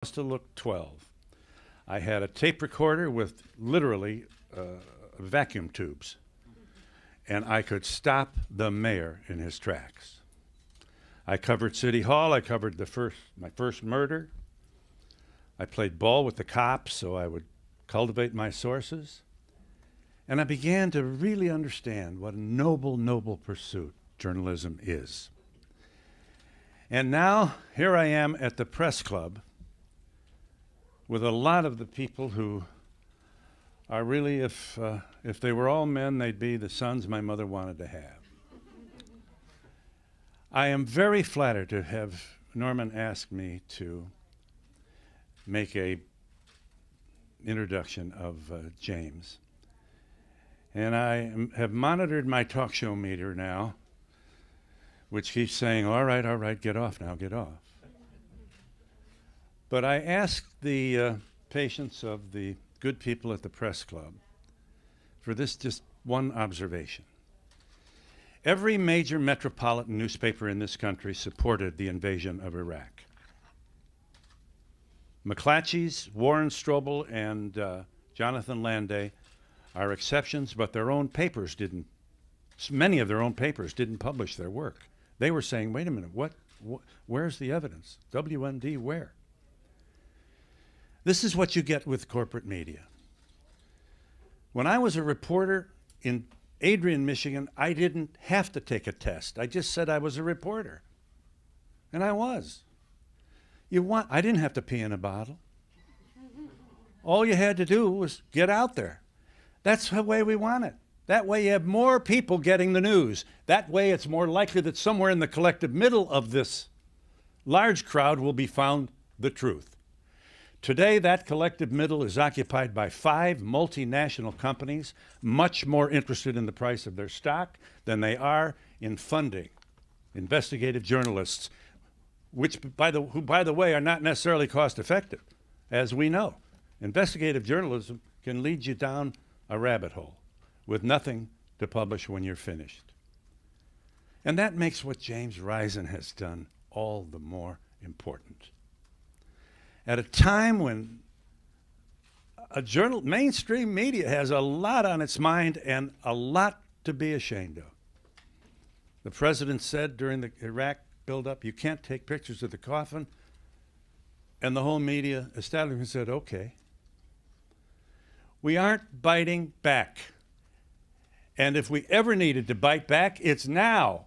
must have looked 12. I had a tape recorder with literally vacuum tubes, and I could stop the mayor in his tracks. I covered City Hall. I covered my first murder. I played ball with the cops, so I would cultivate my sources. And I began to really understand what a noble, noble pursuit journalism is. And now, here I am at the press club with a lot of the people who are really, if they were all men, they'd be the sons my mother wanted to have. I am very flattered to have Norman ask me to make a introduction of James. And I have monitored my talk show meter now, which keeps saying, all right, get off now, get off. But I asked the patience of the good people at the press club for this just one observation. Every major metropolitan newspaper in this country supported the invasion of Iraq. McClatchy's, Warren Strobel, and Jonathan Landay are exceptions, but their own papers didn't. Many of their own papers didn't publish their work. They were saying, wait a minute, where's the evidence? WMD, where? This is what you get with corporate media. When I was a reporter in Adrian, Michigan, I didn't have to take a test. I just said I was a reporter. And I was. I didn't have to pee in a bottle. All you had to do was get out there. That's the way we want it. That way you have more people getting the news. That way it's more likely that somewhere in the collective middle of this large crowd will be found the truth. Today, that collective middle is occupied by 5 multinational companies, much more interested in the price of their stock than they are in funding investigative journalists, who, by the way, are not necessarily cost effective, as we know. Investigative journalism can lead you down a rabbit hole with nothing to publish when you're finished. And that makes what James Risen has done all the more important. At a time when mainstream media has a lot on its mind and a lot to be ashamed of. The president said during the Iraq buildup, you can't take pictures of the coffin, and the whole media establishment said, okay. We aren't biting back. And if we ever needed to bite back, it's now.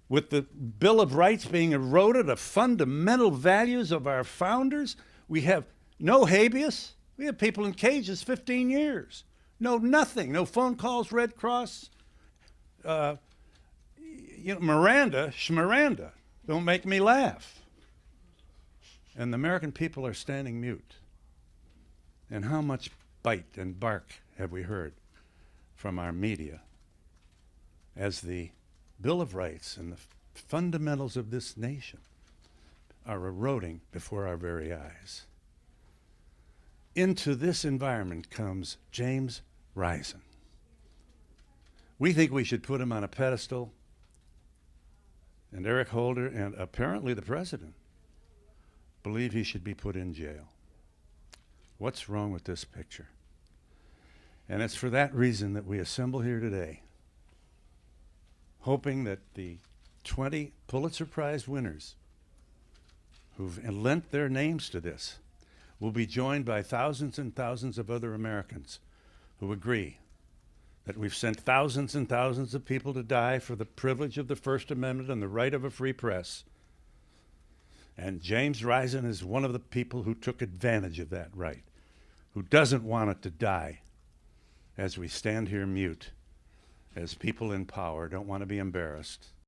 With the Bill of Rights being eroded of fundamental values of our founders, we have no habeas. We have people in cages 15 years. No nothing. No phone calls, Red Cross. Miranda, Schmiranda. Don't make me laugh. And the American people are standing mute. And how much bite and bark have we heard from our media as the Bill of Rights and the fundamentals of this nation are eroding before our very eyes. Into this environment comes James Risen. We think we should put him on a pedestal, and Eric Holder and apparently the president believe he should be put in jail. What's wrong with this picture? And it's for that reason that we assemble here today, hoping that the 20 Pulitzer Prize winners who've lent their names to this will be joined by thousands and thousands of other Americans who agree that we've sent thousands and thousands of people to die for the privilege of the First Amendment and the right of a free press. And James Risen is one of the people who took advantage of that right, who doesn't want it to die as we stand here mute, as people in power don't want to be embarrassed.